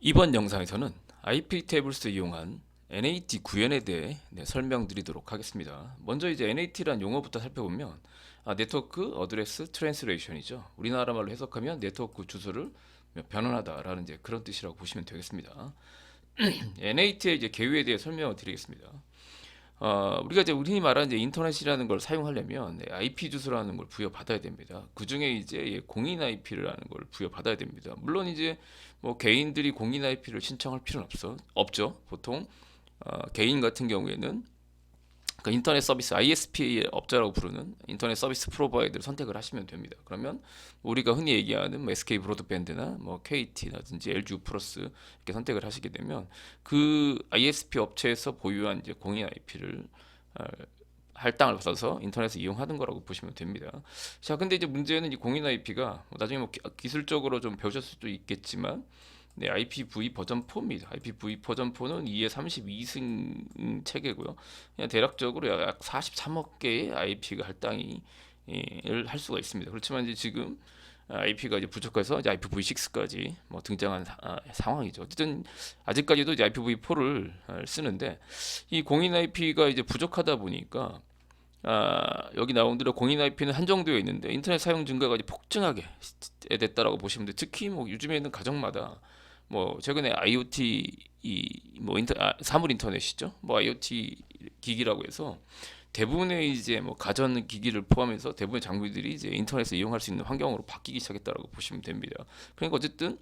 이번 영상에서는 IP 테이블스 이용한 NAT 구현에 대해 설명드리도록 하겠습니다. 먼저 이제 NAT란 용어부터 살펴보면 네트워크 어드레스 트랜스레이션이죠. 우리나라 말로 해석하면 네트워크 주소를 변환하다라는 이제 그런 뜻이라고 보시면 되겠습니다. NAT의 이제 개요에 대해 설명을 드리겠습니다. 우리가 이제 흔히 말하는 이제 인터넷이라는 걸 사용하려면 IP 주소라는 걸 부여받아야 됩니다. 그 중에 이제 공인 IP라는 걸 부여받아야 됩니다. 물론 이제 뭐 개인들이 공인 IP를 신청할 필요는 없죠. 보통 개인 같은 경우에는 그 인터넷 서비스 ISP 업자라고 부르는 인터넷 서비스 프로바이더를 선택을 하시면 됩니다. 그러면 우리가 흔히 얘기하는 뭐 SK 브로드밴드나 뭐 KT라든지 LG U+플러스 이렇게 선택을 하시게 되면 그 ISP 업체에서 보유한 이제 공인 IP를 할당을 받아서 인터넷을 이용하는 거라고 보시면 됩니다. 자, 근데 이제 문제는 이 공인 IP가 나중에 뭐 기술적으로 좀 배우셨을 수도 있겠지만 네, IPv 버전 4입니다. IPv 버전 4는 2의 32승 체계고요. 그냥 대략적으로 약 43억 개의 IP가 할당을 할 수가 있습니다. 그렇지만 이제 지금 IP가 이제 부족해서 이제 IPv6까지 뭐 등장한 상황이죠. 어쨌든 아직까지도 이제 IPv4를 쓰는데 이 공인 IP가 이제 부족하다 보니까 여기 나온 대로 공인 IP는 한정되어 있는데 인터넷 사용 증가가 이제 폭증하게 됐다라고 보시면 돼요. 특히 뭐 요즘에는 가정마다 뭐 최근에 IoT 뭐 사물 인터넷이죠. 뭐 IoT 기기라고 해서 대부분의 이제 뭐 가전 기기를 포함해서 대부분의 장비들이 이제 인터넷을 이용할 수 있는 환경으로 바뀌기 시작했다라고 보시면 됩니다. 그러니까 어쨌든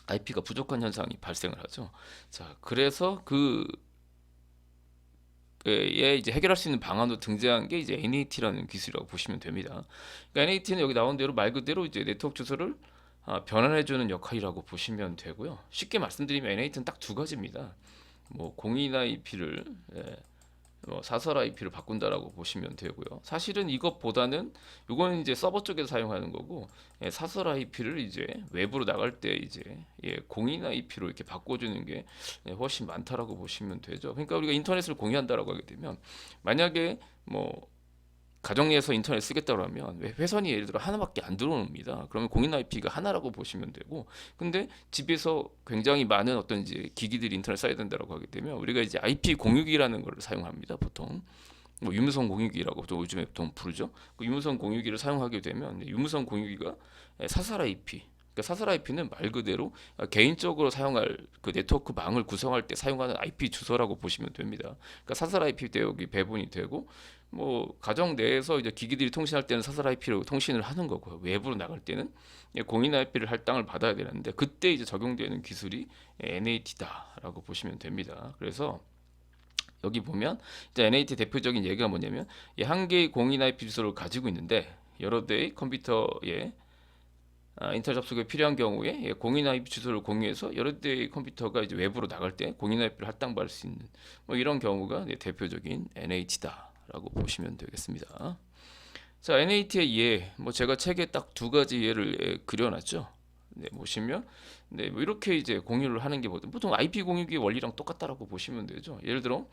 IP가 부족한 현상이 발생을 하죠. 자, 그래서 예, 이제 해결할 수 있는 방안으로 등장한 게 이제 NAT라는 기술이라고 보시면 됩니다. 그러니까 NAT는 여기 나온 대로 말 그대로 이제 네트워크 주소를 변환해주는 역할이라고 보시면 되고요. 쉽게 말씀드리면 NAT는 딱 두 가지입니다. 뭐 공인 IP를 뭐 사설 IP를 바꾼다라고 보시면 되고요. 사실은 이것보다는 이건 이제 서버 쪽에서 사용하는 거고 사설 IP를 이제 외부로 나갈 때 이제 공인 IP로 이렇게 바꿔주는 게 훨씬 많다라고 보시면 되죠. 그러니까 우리가 인터넷을 공유한다라고 하게 되면 만약에 뭐 가정 내에서 인터넷 쓰겠다고 하면 회선이 예를 들어 하나밖에 안 들어옵니다. 그러면 공인 IP가 하나라고 보시면 되고, 근데 집에서 굉장히 많은 어떤 이제 기기들이 인터넷 써야 된다고 하게 되면 우리가 이제 IP 공유기라는 걸 사용합니다. 보통 뭐 유무선 공유기라고 또 요즘에 보통 부르죠. 그 유무선 공유기를 사용하게 되면 유무선 공유기가 사설 IP 그러니까 사설 IP는 말 그대로 개인적으로 사용할 그 네트워크 망을 구성할 때 사용하는 IP 주소라고 보시면 됩니다. 그러니까 사설 IP 대역이 배분이 되고 뭐 가정 내에서 이제 기기들이 통신할 때는 사설 IP로 통신을 하는 거고요. 외부로 나갈 때는 공인 IP를 할당을 받아야 되는데 그때 이제 적용되는 기술이 NAT다라고 보시면 됩니다. 그래서 여기 보면 이제 NAT 대표적인 예가 뭐냐면 한 개의 공인 IP 주소를 가지고 있는데 여러 대의 컴퓨터에 인터넷 접속이 필요한 경우에 공인 IP 주소를 공유해서 여러 대의 컴퓨터가 이제 외부로 나갈 때 공인 IP를 할당받을 수 있는 뭐 이런 경우가 대표적인 NAT다라고 보시면 되겠습니다. 자, NAT의 예, 뭐 제가 책에 딱 두 가지 예를 그려놨죠. 네, 보시면 뭐 이렇게 이제 공유를 하는 게 보통 IP 공유기 원리랑 똑같다라고 보시면 되죠. 예를 들어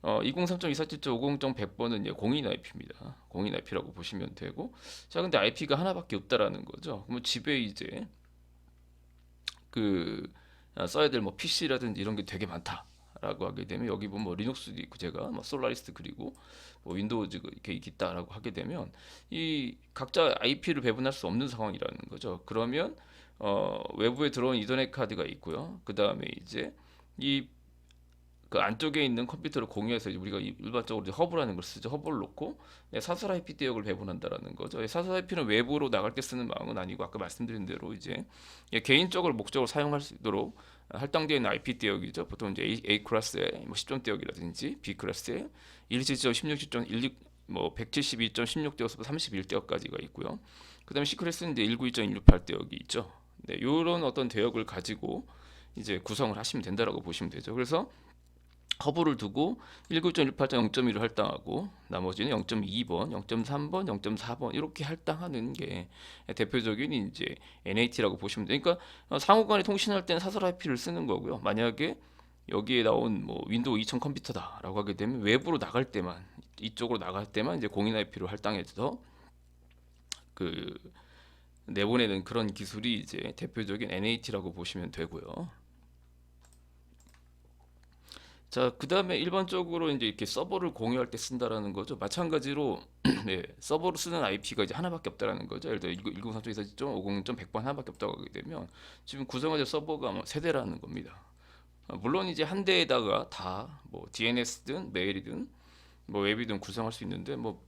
203.247.50.100번은 공인 IP입니다. 공인 IP라고 보시면 되고, 자, 근데 IP가 하나밖에 없다라는 거죠. 그러면 집에 이제 그 써야 될 뭐 PC라든지 이런 게 되게 많다라고 하게 되면 여기 보면 뭐 리눅스도 있고 제가 뭐 솔라리스 그리고 뭐 윈도우즈 이렇게 있다라고 하게 되면 이 각자 IP를 배분할 수 없는 상황이라는 거죠. 그러면 외부에 들어온 이더넷 카드가 있고요. 그 다음에 이제 이 그 안쪽에 있는 컴퓨터를 공유해서 우리가 일반적으로 허브라는 걸 쓰죠. 허브를 놓고 사설 IP 대역을 배분한다라는 거죠. 사설 IP는 외부로 나갈 때 쓰는 망은 아니고 아까 말씀드린 대로 이제 개인적으로 목적으로 사용할 수 있도록 할당되어 있는 IP 대역이죠. 보통 이제 A 클래스의 뭐 10점 대역이라든지 B 클래스의 177.16.16 뭐 172.16대역부터 31대역까지가 있고요. 그다음에 C 클래스는 이제 192.168대역이 있죠. 네, 이런 어떤 대역을 가지고 이제 구성을 하시면 된다라고 보시면 되죠. 그래서 허브를 두고 19.181.0.1을 할당하고 나머지는 0.2번, 0.3번, 0.4번 이렇게 할당하는 게 대표적인 이제 NAT라고 보시면 돼요. 그러니까 상호간에 통신할 때는 사설 IP를 쓰는 거고요. 만약에 여기에 나온 뭐 윈도우 2000 컴퓨터다라고 하게 되면 외부로 나갈 때만 이쪽으로 나갈 때만 이제 공인 IP로 할당해서 그 내보내는 그런 기술이 이제 대표적인 NAT라고 보시면 되고요. 자, 그다음에 일반적으로 이제 이렇게 서버를 공유할 때 쓴다라는 거죠. 마찬가지로 네, 서버로 쓰는 IP가 이제 하나밖에 없다라는 거죠. 예를 들어 1034.50.100번 하나밖에 없다고 하게 되면 지금 구성화된 서버가 뭐 세대라는 겁니다. 물론 이제 한 대에다가 다 뭐 DNS든 메일이든 뭐 웹이든 구성할 수 있는데 뭐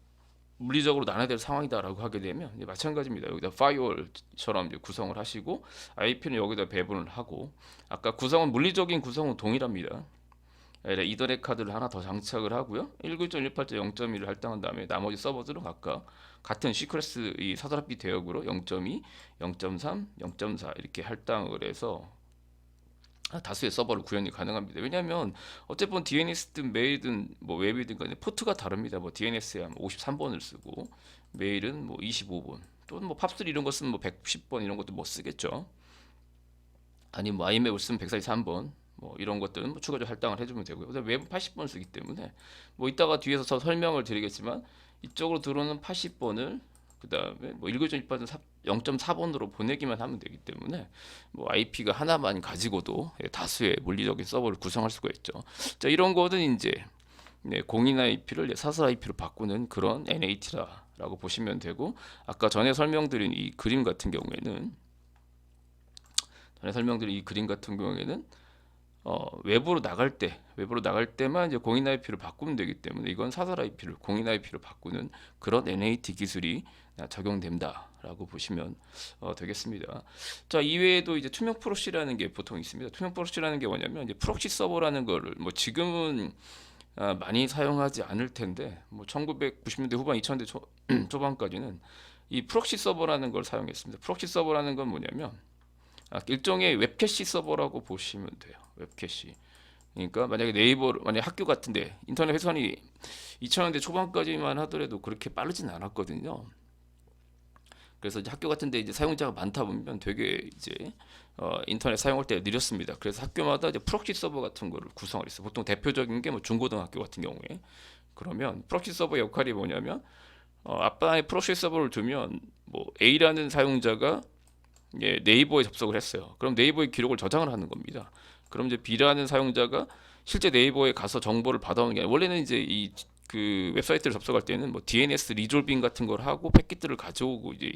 물리적으로 나눠야 될 상황이다라고 하게 되면 이제 마찬가지입니다. 여기다 파이어월처럼 이제 구성을 하시고 IP는 여기다 배분을 하고 아까 구성은 물리적인 구성은 동일합니다. 아니라 이더넷 카드를 하나 더 장착을 하고요. 19.18.0.1을 할당한 다음에 나머지 서버들은 각각 같은 시크레스 이 사다라피 대역으로 0.2, 0.3, 0.4 이렇게 할당을 해서 다수의 서버를 구현이 가능합니다. 왜냐하면 어쨌든 DNS든 메일이든 뭐 웹이든 간에 포트가 다릅니다. 뭐 DNS에 한 53번을 쓰고 메일은 뭐 25번 또는 뭐 팝3 이런 거 쓰면 뭐 110번 이런 것도 뭐 쓰겠죠. 아니면 뭐 아이맵을 쓰면 143번 뭐 이런 것들은 뭐 추가적으로 할당을 해주면 되고요. 그다음에 웹은 80번 쓰기 때문에 뭐 이따가 뒤에서 더 설명을 드리겠지만 이쪽으로 들어오는 80번을 그다음에 뭐 19.18번 0.4번으로 보내기만 하면 되기 때문에 뭐 IP가 하나만 가지고도 다수의 물리적인 서버를 구성할 수가 있죠. 자, 이런 거는 이제 네, 공인 IP를 사설 IP로 바꾸는 그런 NAT라고 보시면 되고 아까 설명드린 이 그림 같은 경우에는 외부로 나갈 때만 이제 공인 IP를 바꾸면 되기 때문에 이건 사설 IP를 공인 IP로 바꾸는 그런 NAT 기술이 적용된다라고 보시면 되겠습니다. 자, 이외에도 이제 투명 프록시라는 게 보통 있습니다. 투명 프록시라는 게 뭐냐면 이제 프록시 서버라는 거를 뭐 지금은 많이 사용하지 않을 텐데 뭐 1990년대 후반 2000년대 초반까지는 이 프록시 서버라는 걸 사용했습니다. 프록시 서버라는 건 뭐냐면 일종의 웹캐시 서버라고 보시면 돼요. 웹캐시. 그러니까 만약 학교 같은데 인터넷 회선이 2000년대 초반까지만 하더라도 그렇게 빠르진 않았거든요. 그래서 이제 학교 같은데 이제 사용자가 많다 보면 되게 이제 인터넷 사용할 때 느렸습니다. 그래서 학교마다 이제 프록시 서버 같은 거를 구성을 했어요. 보통 대표적인 게 뭐 중고등학교 같은 경우에 그러면 프록시 서버 역할이 뭐냐면 앞방에 프록시 서버를 두면 뭐 A라는 사용자가 네이버에 접속을 했어요. 그럼 네이버의 기록을 저장을 하는 겁니다. 그럼 이제 B라는 사용자가 실제 네이버에 가서 정보를 받아오는 게 아니라 원래는 이제 이 그 웹사이트를 접속할 때는 뭐 DNS 리졸빙 같은 걸 하고 패킷들을 가져오고 이제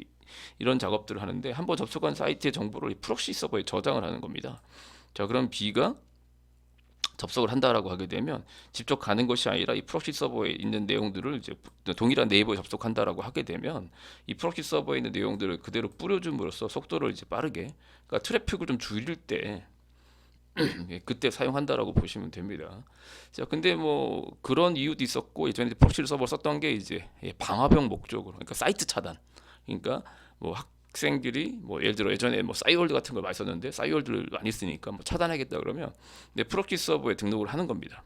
이런 작업들을 하는데 한번 접속한 사이트의 정보를 프록시 서버에 저장을 하는 겁니다. 자, 그럼 B가 접속을 한다라고 하게 되면 직접 가는 것이 아니라 이 프록시 서버에 있는 내용들을 이제 동일한 네이버에 접속한다라고 하게 되면 이 프록시 서버에 있는 내용들을 그대로 뿌려줌으로써 속도를 이제 빠르게 그러니까 트래픽을 좀 줄일 때 그때 사용한다라고 보시면 됩니다. 자, 근데 뭐 그런 이유도 있었고 예전에 프록시 서버 썼던 게 이제 방화벽 목적으로 그러니까 사이트 차단 그러니까 뭐 학생들이 뭐 예를 들어 예전에 뭐 싸이월드 같은 걸 많이 썼는데 싸이월드를 많이 쓰니까 뭐 차단하겠다 그러면 프록시 서버에 등록을 하는 겁니다.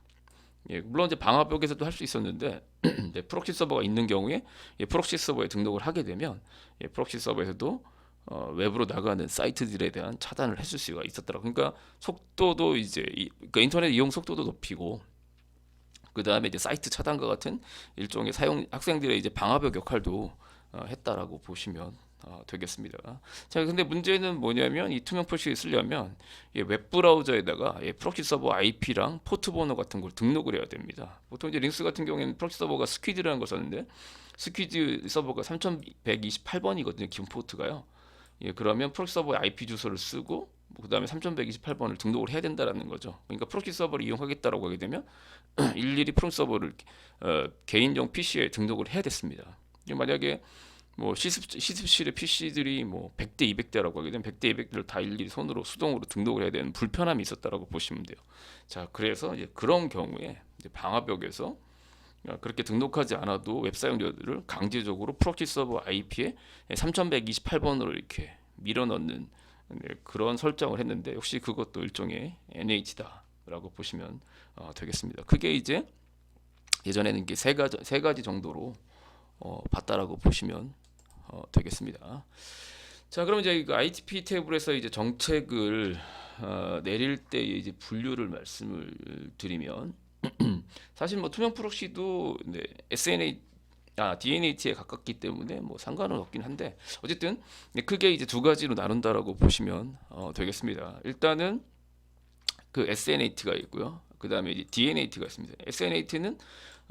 물론 이제 방화벽에서도 할 수 있었는데 프록시 서버가 있는 경우에 프록시 서버에 등록을 하게 되면 프록시 서버에서도 외부로 나가는 사이트들에 대한 차단을 했을 수가 있었더라고요. 그러니까 속도도 이제 그러니까 인터넷 이용 속도도 높이고 그 다음에 이제 사이트 차단과 같은 일종의 학생들의 이제 방화벽 역할도 했다라고 보시면 되겠습니다. 자, 근데 문제는 뭐냐면 이 투명 프록시를 쓰려면 웹 브라우저에다가 프록시 서버 IP랑 포트 번호 같은 걸 등록을 해야 됩니다. 보통 이제 링스 같은 경우에는 프록시 서버가 스퀴드라는 걸 썼는데 스퀴드 서버가 3128번이거든요. 기본 포트가요. 그러면 프록시 서버의 IP 주소를 쓰고 그 다음에 3128번을 등록을 해야 된다라는 거죠. 그러니까 프록시 서버를 이용하겠다라고 하게 되면 일일이 프록시 서버를 개인용 PC에 등록을 해야 됐습니다. 만약에 뭐 시습실의 PC들이 뭐 100대 200대라고 하게 되면 100대 200대를 다 일일이 손으로 수동으로 등록을 해야 되는 불편함이 있었다라고 보시면 돼요. 자, 그래서 이제 그런 경우에 이제 방화벽에서 그렇게 등록하지 않아도 웹 사용자들을 강제적으로 프록시 서버 IP에 3128번으로 이렇게 밀어넣는 그런 설정을 했는데 역시 그것도 일종의 NH다라고 보시면 되겠습니다. 그게 이제 예전에는 이게 세 가지 정도로 봤다라고 보시면 되겠습니다. 자, 그럼 이제 그 ITP 테이블에서 이제 정책을 내릴 때 이제 분류를 말씀을 드리면 사실 뭐 투명 프록시도 DNAT에 가깝기 때문에 뭐 상관은 없긴 한데 어쨌든 크게 이제 두 가지로 나눈다라고 보시면 되겠습니다. 일단은 그 SNAT가 있고요. 그 다음에 DNAT가 있습니다. SNAT는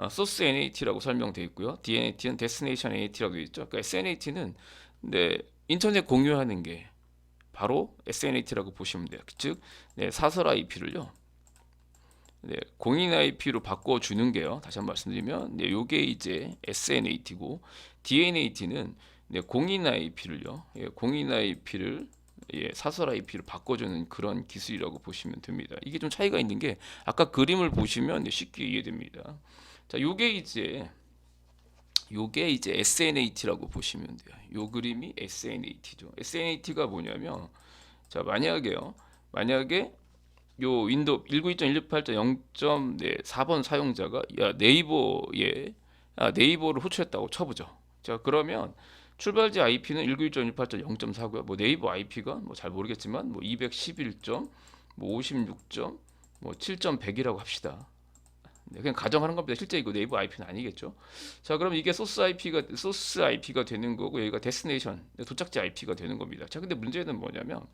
소스 NAT라고 설명되어 있고요. DNAT는 데스티네이션 NAT라고 되어 있죠. 그러니까 SNAT는 네, 인터넷 공유하는 게 바로 SNAT라고 보시면 돼요. 즉, 네, 사설 IP를요. 네, 공인 IP로 바꿔주는 게요. 다시 한번 말씀드리면, 네, 요게 이제 SNAT고, DNAT는 네, 공인 IP를요. 예, 공인 IP를 예, 사설 IP로 바꿔주는 그런 기술이라고 보시면 됩니다. 이게 좀 차이가 있는 게 아까 그림을 보시면 네, 쉽게 이해됩니다. 자, 요게 이제 SNAT라고 보시면 돼요. 요 그림이 SNAT죠. SNAT가 뭐냐면 자, 만약에 요 윈도우 192.168.0.4번 사용자가 네이버를 호출했다고 쳐보죠. 자, 그러면 출발지 IP는 192.168.0.4고요. 뭐 네이버 IP가 뭐 잘 모르겠지만 뭐 211.56.7.100이라고 합시다. 네, 그냥 가정하는 겁니다. 실제 이거 네이버 IP는 아니겠죠. 자, 그럼 이게 소스 IP가 되는 거고 여기가 데스티네이션 도착지 IP가 되는 겁니다. 자, 근데 문제는 뭐냐면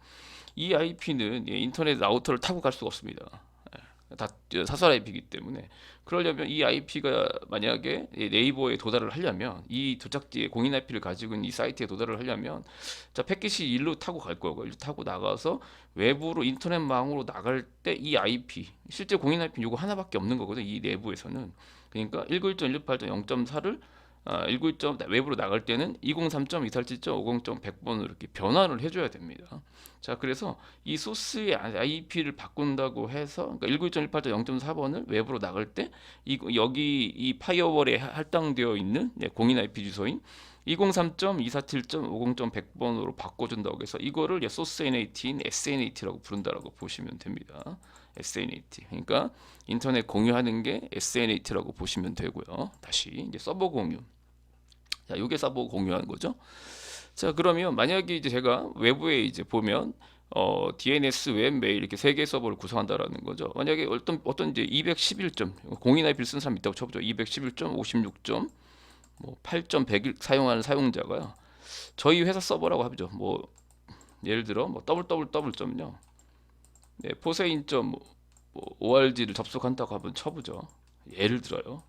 이 IP는 인터넷 라우터를 타고 갈 수가 없습니다. 다 사설 IP이기 때문에 그러려면 이 IP가 만약에 네이버에 도달을 하려면 이 도착지에 공인 IP를 가지고 있는 이 사이트에 도달을 하려면 자 패킷이 일로 타고 갈 거고 일로 타고 나가서 외부로 인터넷망으로 나갈 때 이 IP 실제 공인 IP는 이거 하나밖에 없는 거거든요. 이 내부에서는 그러니까 191.168.0.4를 191. 외부로 나갈 때는 203.247.50.100번으로 이렇게 변환을 해줘야 됩니다. 자, 그래서 이 소스의 IP를 바꾼다고 해서 그러니까 191.168.0.4번을 외부로 나갈 때 여기 이 파이어월에 할당되어 있는 공인 IP 주소인 203.247.50.100번으로 바꿔준다고 해서 이거를 소스 NAT인 SNAT라고 부른다라고 보시면 됩니다. SNAT. 그러니까 인터넷 공유하는 게 SNAT라고 보시면 되고요. 다시 이제 서버 공유. 자, 이게 서버 공유하는 거죠. 자, 그러면 만약에 이제 제가 외부에 이제 보면 DNS, 웹메일 이렇게 세 개의 서버를 구성한다라는 거죠. 만약에 어떤 이제 211점 공인 IP를 쓴 사람이 있다고 쳐보죠. 211.56점 뭐 8.100일 사용하는 사용자가요. 저희 회사 서버라고 하죠. 뭐 예를 들어 뭐 www.요. 네, 포세인.org를 접속한다고 한번 쳐보죠. 예를 들어요.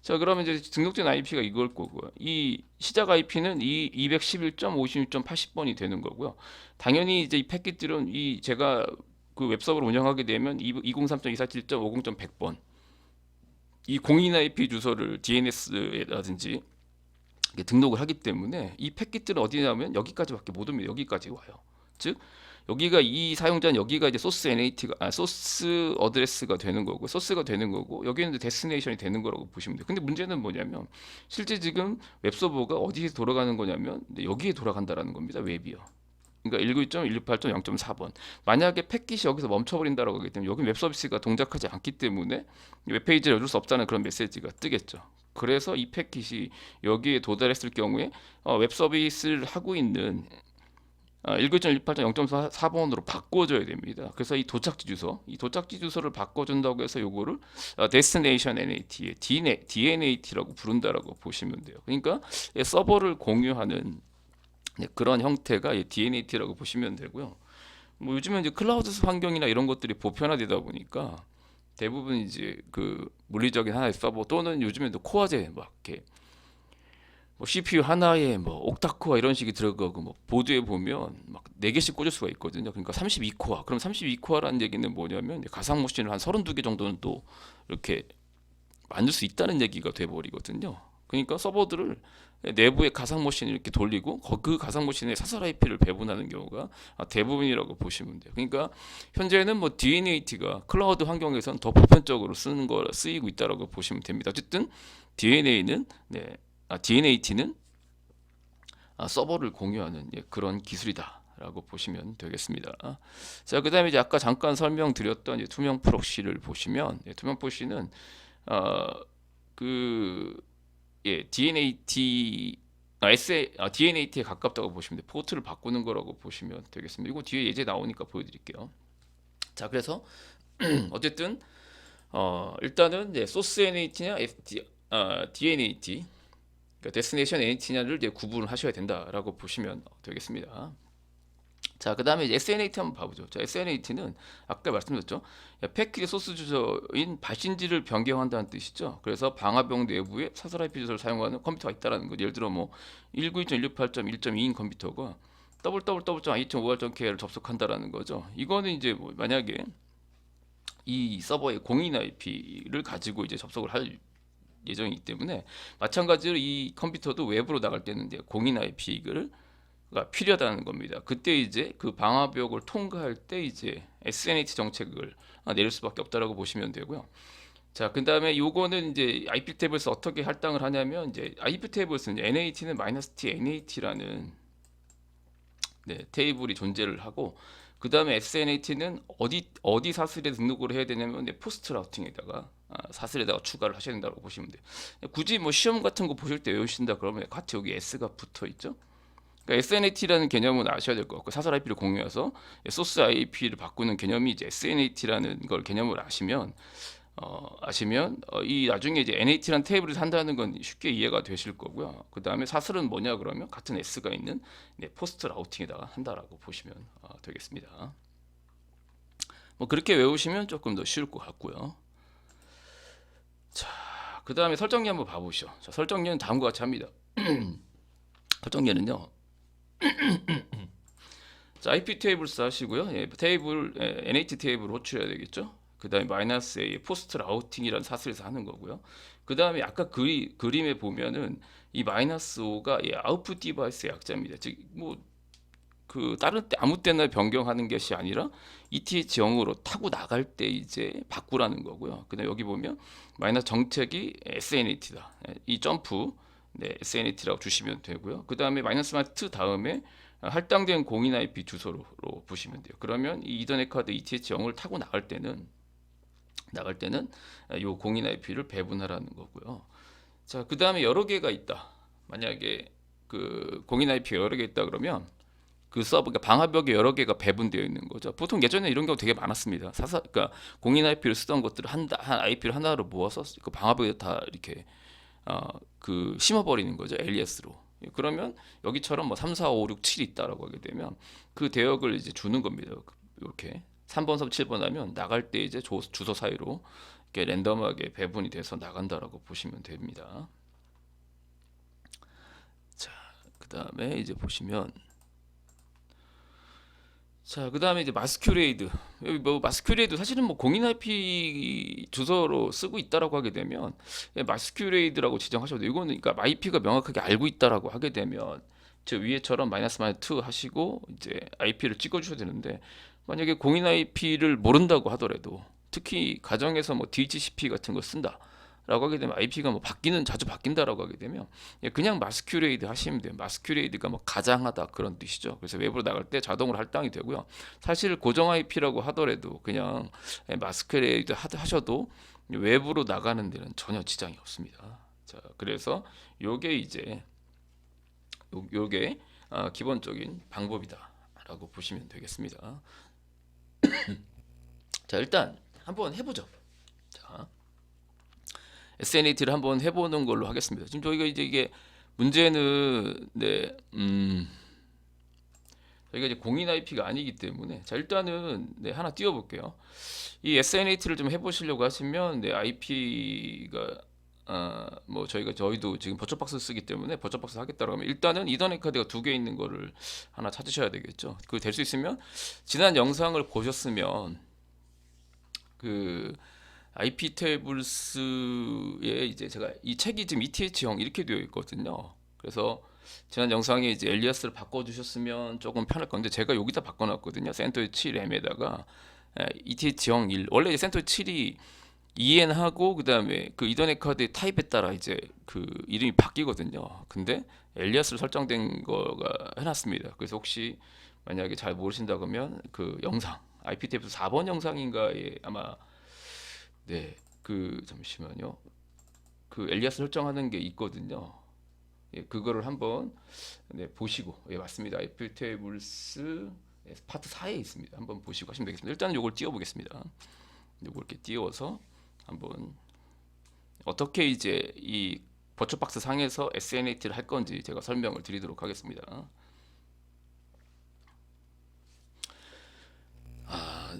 자, 그러면 이제 등록된 IP가 이걸 거고요. 이 시작 IP는 이 211.56.80번이 되는 거고요. 당연히 이제 이 패킷들은 이 제가 그 웹서버를 운영하게 되면 203.247.50.100번 이 공인 IP 주소를 DNS라든지 등록을 하기 때문에 이 패킷들은 어디냐면 여기까지밖에 못 옵니다. 여기까지 와요. 즉 여기가 이 사용자는 여기가 이제 소스 NAT가 소스 어드레스가 되는 거고 소스가 되는 거고 여기는 이제 데스티네이션이 되는 거라고 보시면 돼요. 근데 문제는 뭐냐면 실제 지금 웹서버가 어디에 돌아가는 거냐면 여기에 돌아간다라는 겁니다. 웹이요. 그러니까 192.168.0.4번. 만약에 패킷이 여기서 멈춰버린다라고 하기 때문에 여기 웹 서비스가 동작하지 않기 때문에 웹페이지를 열을 수 없다는 그런 메시지가 뜨겠죠. 그래서 이 패킷이 여기에 도달했을 경우에 웹 서비스를 하고 있는 192.168.0.4번으로 바꿔줘야 됩니다. 그래서 이 도착지 주소를 바꿔준다고 해서 요거를 Destination NAT, DNAT라고 부른다라고 보시면 돼요. 그러니까 서버를 공유하는 그런 형태가 DNAT라고 보시면 되고요. 뭐 요즘에 이제 클라우드 환경이나 이런 것들이 보편화되다 보니까 대부분 이제 그 물리적인 하나의 서버 또는 요즘에도 코어제 막 이렇게 뭐 CPU 하나에 뭐 옥타코어 이런 식이 들어가고 뭐 보드에 보면 막 4개씩 꽂을 수가 있거든요. 그러니까 32코어. 그럼 32코어라는 얘기는 뭐냐면 가상 머신을 한 32개 정도는 또 이렇게 만들 수 있다는 얘기가 돼 버리거든요. 그러니까 서버들을 내부에 가상 머신을 이렇게 돌리고 그 가상 머신에 사설 IP를 배분하는 경우가 대부분이라고 보시면 돼요. 그러니까 현재는 뭐 DNAT가 클라우드 환경에서는 더 보편적으로 쓰이고 있다라고 보시면 됩니다. 어쨌든 DNAT는 서버를 공유하는 그런 기술이다라고 보시면 되겠습니다. 자, 그다음에 이제 아까 잠깐 설명드렸던 투명 프록시를 보시면 투명 프록시는 DNAT에 가깝다고 보시면 돼요. 포트를 바꾸는 거라고 보시면 되겠습니다. 이거 뒤에 예제 나오니까 보여드릴게요. 자, 그래서 어쨌든 일단은 이제 소스 NAT냐 DNAT 그러니까 데스티네이션 NAT냐를 이제 구분을 하셔야 된다라고 보시면 되겠습니다. 자, 그 다음에 SNAT 한번 봐보죠. 자, SNAT는 아까 말씀드렸죠. 패키지 소스 주소인 발신지를 변경한다는 뜻이죠. 그래서 방화벽 내부에 사설 IP 주소를 사용하는 컴퓨터가 있다라는 거. 예를 들어 뭐 192.168.1.2인 컴퓨터가 www.i.5r.k를 접속한다라는 거죠. 이거는 이제 뭐 만약에 이 서버의 공인 IP를 가지고 이제 접속을 할 예정이기 때문에 마찬가지로 이 컴퓨터도 외부로 나갈 때는 이제 공인 IP를 가 필요하다는 겁니다. 그때 이제 그 방화벽을 통과할 때 이제 SNH 정책을 내릴 수밖에 없다라고 보시면 되고요. 자, 그다음에 요거는 이제 IP 테이블스 어떻게 할당을 하냐면 이제 IP 테이블스는 NAT는 -t NAT라는 네, 테이블이 존재를 하고 그다음에 SNAT는 어디 사슬에 등록을 해야 되냐면 포스트 라우팅에다가 사슬에다가 추가를 하셔야 된다고 보시면 돼요. 굳이 뭐 시험 같은 거 보실 때 외우신다 그러면 같이 여기 S가 붙어 있죠. 그러니까 SNAT라는 개념은 아셔야 될 것 같고 사설 IP를 공유해서 소스 IP를 바꾸는 개념이 이제 SNAT라는 걸 개념을 아시면 이 나중에 이제 NAT라는 테이블을 산다는 건 쉽게 이해가 되실 거고요. 그 다음에 사설은 뭐냐 그러면 같은 S가 있는 포스트 라우팅에다가 한다라고 보시면 되겠습니다. 뭐 그렇게 외우시면 조금 더 쉬울 것 같고요. 자, 그 다음에 설정리 한번 봐보시죠. 자, 설정리는 다음과 같이 합니다. 설정리는요. 자, IP 테이블스 하시고요. 테이블 NAT 테이블 호출해야 되겠죠. 그 다음에 -A 포스트 라우팅이라는 사슬에서 하는 거고요. 그 다음에 아까 그림에 보면은 이 -5가 아웃풋 디바이스의 약자입니다. 즉 뭐 그 다른 때 아무 때나 변경하는 것이 아니라 ETH0으로 타고 나갈 때 이제 바꾸라는 거고요. 그다음 여기 보면 마이너스 정책이 SNAT다. 이 점프 SNAT라고 주시면 되고요. 그 다음에 -2 다음에 할당된 공인 IP 주소로 보시면 돼요. 그러면 이 이더넷 카드 ETH0을 타고 나갈 때는 이 공인 IP를 배분하라는 거고요. 자, 그 다음에 여러 개가 있다. 만약에 그 공인 IP가 여러 개 있다 그러면 그 서버, 그러니까 방화벽에 여러 개가 배분되어 있는 거죠. 보통 예전에 이런 경우 되게 많았습니다. 그러니까 공인 IP를 쓰던 것들을 한 IP를 하나로 모아서 그 방화벽에 다 이렇게 그 심어버리는 거죠. alias로. 그러면 여기처럼 뭐 3, 4, 5, 6, 7이 있다라고 하게 되면 그 대역을 이제 주는 겁니다. 이렇게 3번, 3, 7번 하면 나갈 때 이제 주소 사이로 이렇게 랜덤하게 배분이 돼서 나간다라고 보시면 됩니다. 자, 그 다음에 이제 보시면 자, 그 다음에 이제 마스큐레이드. 여기 뭐 마스큐레이드 사실은 뭐 공인 IP 주소로 쓰고 있다라고 하게 되면 마스큐레이드라고 지정하셔도 돼요. 이거는 그러니까 IP가 명확하게 알고 있다라고 하게 되면 저 위에처럼 -2 하시고 이제 IP를 찍어 주셔야 되는데 만약에 공인 IP를 모른다고 하더라도 특히 가정에서 뭐 DHCP 같은 거 쓴다. 라고 하게 되면 IP가 뭐 자주 바뀐다라고 하게 되면 그냥 마스큐레이드 하시면 돼요. 마스큐레이드가 뭐 가장하다 그런 뜻이죠. 그래서 외부로 나갈 때 자동으로 할당이 되고요. 사실 고정 IP라고 하더라도 그냥 마스큐레이드 하셔도 외부로 나가는 데는 전혀 지장이 없습니다. 자, 그래서 요게 이제 요게 기본적인 방법이다라고 보시면 되겠습니다. 자, 일단 한번 해보죠. 자. SNAT를 한번 해보는 걸로 하겠습니다. 지금 저희가 이제 이게 문제는 저희가 이제 공인 IP가 아니기 때문에 자 일단은 하나 띄워볼게요. 이 SNAT를 좀 해보시려고 하시면 IP가 뭐 저희도 지금 버처박스 쓰기 때문에 버처박스 하겠다고 하면 일단은 이더넷 카드가 2개 있는 거를 하나 찾으셔야 되겠죠. 그거 될 수 있으면 지난 영상을 보셨으면 그 IP 테이블스에 이제 제가 이 책이 지금 ETH0 이렇게 되어 있거든요. 그래서 지난 영상에 이제 엘리아스를 바꿔주셨으면 조금 편할 건데 제가 여기다 바꿔놨거든요. 센토이 7M에다가 ETH0 1 원래 센토이 7이 EN하고 그 다음에 그 이더넷 카드 타입에 따라 이제 그 이름이 바뀌거든요. 근데 엘리아스로 설정된 거가 해놨습니다. 그래서 혹시 만약에 잘 모르신다 그러면 그 영상 IP 테이블스 4번 영상인가에 아마 그 잠시만요. 그 엘리아스 설정하는 게 있거든요. 그거를 한번 보시고 맞습니다. IP 테이블스 파트 4에 있습니다. 한번 보시고 하시면 되겠습니다. 일단 요걸 띄워보겠습니다. 요걸 이렇게 띄워서 한번 어떻게 이제 이 버처박스 상에서 SNAT를 할 건지 제가 설명을 드리도록 하겠습니다.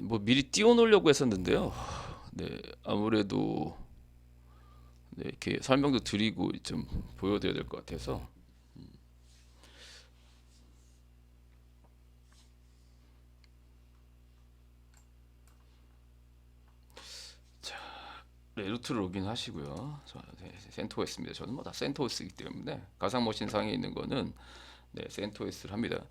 뭐 미리 띄워놓으려고 했었는데요. 네, 아무래도 네, 이렇게 설명도 드리고 좀 보여드려야 될 것 같아서. 네, 루트로 로그인 하시고요. 센토스입니다. 저는 뭐 다 센토스이기 때문에 가상 머신 상에 있는 거는 네, 센토스를 합니다.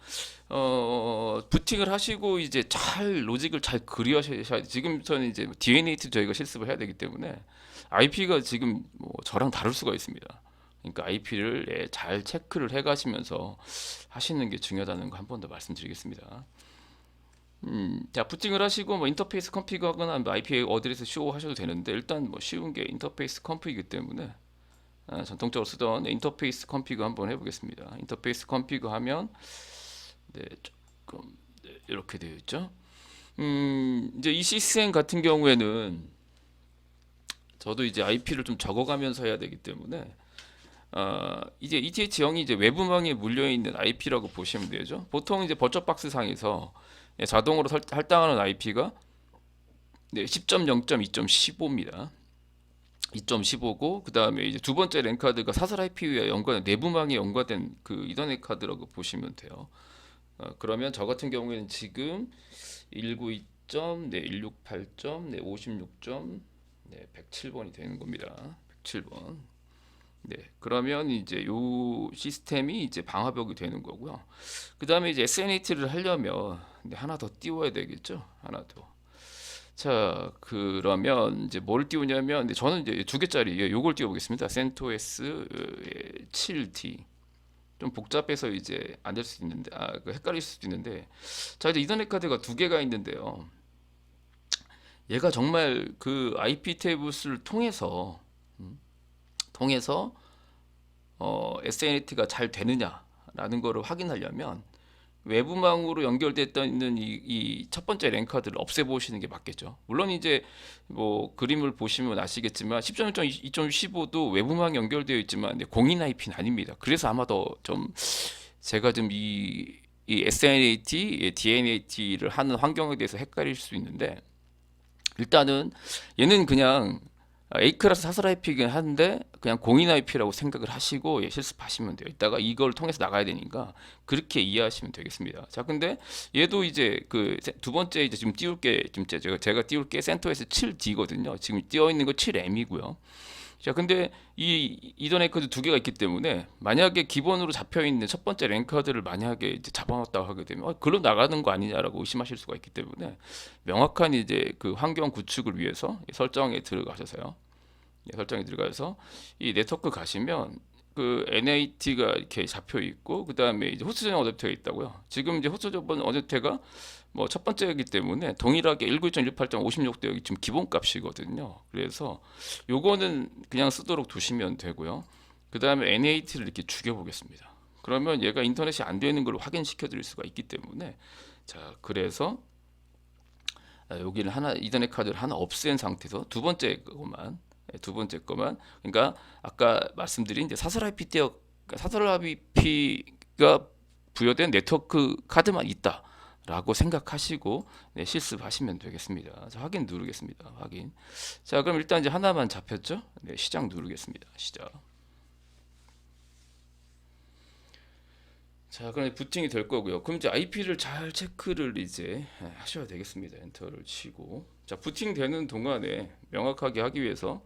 부팅을 하시고 이제 잘 로직을 잘 그리하셔야 지금부터는 이제 DNA2 저희가 실습을 해야 되기 때문에 IP가 지금 뭐 저랑 다를 수가 있습니다. 그러니까 IP를 잘 체크를 해 가시면서 하시는 게 중요하다는 거 한 번 더 말씀드리겠습니다. 자, 부팅을 하시고 뭐 인터페이스 컴피그하거나 뭐 IP 어드레스 쇼 하셔도 되는데 일단 뭐 쉬운 게 인터페이스 컴피그이기 때문에 전통적으로 쓰던 인터페이스 컴피그 한번 해보겠습니다. 인터페이스 컴피그 하면 네, 조금 네, 이렇게 되어 있죠. 이제 이 시스템 같은 경우에는 저도 이제 IP를 좀 적어가면서 해야 되기 때문에 이제 ETH0이 이제 외부망에 물려 있는 IP라고 보시면 되죠. 보통 이제 버처박스 상에서 자동으로 할당하는 IP가 네, 10.0.2.15입니다. 2.15고 그 다음에 이제 두 번째 랜 카드가 사설 IP와 연관 내부망에 연관된 그 이더넷 카드라고 보시면 돼요. 그러면 저 같은 경우에는 지금 192점, 네, 168점, 네, 56점, 네, 107번이 되는 겁니다. 107번. 네, 그러면 이제 요 시스템이 이제 방화벽이 되는 거고요. 그 다음에 이제 SNAT를 하려면 하나 더 띄워야 되겠죠? 하나 더. 자, 그러면 이제 뭘 띄우냐면 저는 이제 두 개짜리 요걸 띄워보겠습니다. 센토스 7D. 좀 복잡해서 이제 안 될 수도 있는데, 그 헷갈릴 수도 있는데, 자, 이제 이더넷 카드가 두 개가 있는데요. 얘가 정말 그 IP 테이블스를 통해서 SNAT가 잘 되느냐라는 거를 확인하려면 외부망으로 연결됐던 있는 이 첫 번째 랜카드를 없애보시는 게 맞겠죠. 물론 이제 뭐 그림을 보시면 아시겠지만 10.2.15도 외부망 연결되어 있지만 공인 IP는 아닙니다. 그래서 아마 더 좀 제가 좀 이 SNAT, DNAT를 하는 환경에 대해서 헷갈릴 수 있는데 일단은 얘는 그냥 A클래스 사설 IP이긴 한데 그냥 공인 IP라고 생각을 하시고 실습하시면 돼요. 이따가 이걸 통해서 나가야 되니까 그렇게 이해하시면 되겠습니다. 자, 근데 얘도 이제 그 두 번째 이제 지금 띄울 게 지금 제가 띄울 게 센터에서 7D거든요. 지금 띄어 있는 거 7M이고요. 자, 근데 이 이더넷 카드 두 개가 있기 때문에 만약에 기본으로 잡혀 있는 첫 번째 랜카드를 만약에 이제 잡아놨다고 하게 되면 글로 나가는 거 아니냐라고 의심하실 수가 있기 때문에 명확한 이제 그 환경 구축을 위해서 설정에 들어가셔서요. 설정에 들어가서 이 네트워크 가시면 그 NAT가 이렇게 잡혀 있고 그 다음에 이제 호스트 전용 어댑터가 있다고요. 지금 이제 호스트 전용 어댑터가 뭐 첫 번째이기 때문에 동일하게 19.168.56대 여기 지금 기본 값이거든요. 그래서 요거는 그냥 쓰도록 두시면 되고요. 그 다음에 NAT를 이렇게 죽여 보겠습니다. 그러면 얘가 인터넷이 안 되는 걸 확인시켜 드릴 수가 있기 때문에 자, 그래서 여기를 하나 이더넷 카드를 하나 없앤 상태에서 두 번째 거만 그러니까 아까 말씀드린 이제 사설 IP가 부여된 네트워크 카드만 있다라고 생각하시고 네, 실습하시면 되겠습니다. 자, 확인 누르겠습니다. 확인. 자, 그럼 일단 이제 하나만 잡혔죠? 네, 시작 누르겠습니다. 시작. 자, 그럼 부팅이 될 거고요. 그럼 이제 IP를 잘 체크를 이제 하셔야 되겠습니다. 엔터를 치고. 자, 부팅되는 동안에 명확하게 하기 위해서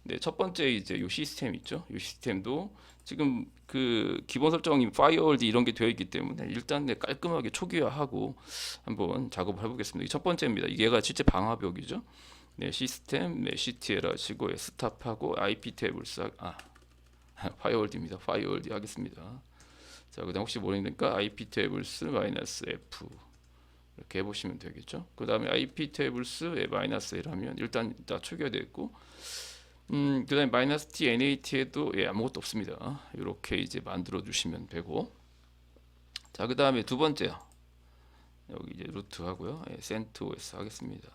네, 첫 번째 이제 요 시스템 있죠? 요 시스템도 지금 그 기본 설정이 파이어월드 이런 게 되어 있기 때문에 일단 네, 깔끔하게 초기화하고 한번 작업을 해보겠습니다. 이 첫 번째입니다. 얘가 실제 방화벽이죠? 네, 시스템, 네, CTL 하시고 스탑하고 IP 탭을 파이어월드입니다. 파이어월드 하겠습니다. 자, 그다음 혹시 모르니까 IP 테이블스 마이너스 F 이렇게 해보시면 되겠죠. 그 다음에 IP 테이블스 마이너스 1 하면 일단 다 초기화됐고, 그 다음에 마이너스 T NAT에도 아무것도 없습니다. 이렇게 이제 만들어 주시면 되고, 자, 그 다음에 두 번째요. 여기 이제 루트 하고요. CentOS 하겠습니다.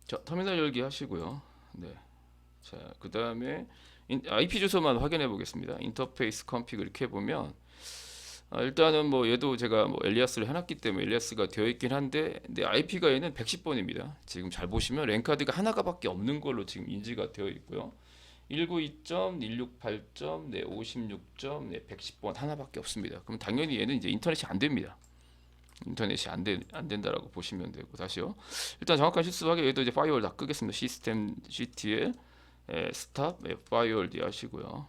자, 터미널 열기 하시고요. 네. 자, 그 다음에 IP 주소만 확인해 보겠습니다. 인터페이스 컨피그 이렇게 해보면 일단은 뭐 얘도 제가 뭐 엘리아스를 해놨기 때문에 엘리아스가 되어 있긴 한데 근데 IP가 얘는 110번입니다. 지금 잘 보시면 랜카드가 하나가밖에 없는 걸로 지금 인지가 되어 있고요. 192.168점, 네, 56점, 네, 110번 하나밖에 없습니다. 그럼 당연히 얘는 이제 인터넷이 안 됩니다. 인터넷이 안 된다라고 보시면 되고 다시요. 일단 정확한 실수하게 얘도 이제 파이어월 다 끄겠습니다. 시스템 CTL 스탑 파이어월 D 하시고요.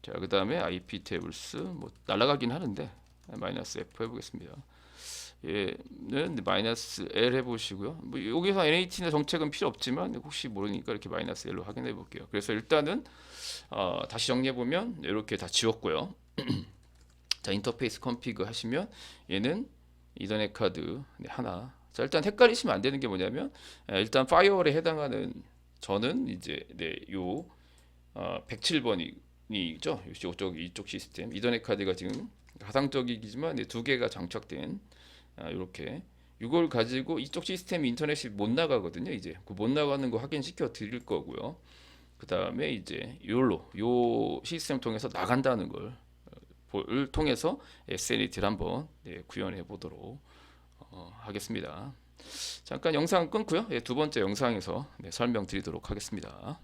자, 그 다음에 IP 테이블스 뭐 날아가긴 하는데 마이너스 F 해보겠습니다. 얘는 마이너스 L 해보시고요. 뭐 여기서 NAT나 정책은 필요 없지만 혹시 모르니까 이렇게 마이너스 L로 확인해 볼게요. 그래서 일단은 다시 정리해 보면 이렇게 다 지웠고요. 자, 인터페이스 컨피그 하시면 얘는 이더넷 카드 하나. 자, 일단 헷갈리시면 안 되는 게 뭐냐면 일단 파이어월에 해당하는 저는 이제 요 107번이죠. 이쪽 시스템 이더넷 카드가 지금 가상적이지만 두 개가 장착된 이렇게 이걸 가지고 이쪽 시스템 인터넷이 못 나가거든요. 이제 그 못 나가는 거 확인시켜 드릴 거고요. 그 다음에 이제 요 시스템 통해서 나간다는 걸 통해서 SNAT를 한번 구현해 보도록 하겠습니다. 잠깐 영상 끊고요. 두 번째 영상에서 설명드리도록 하겠습니다.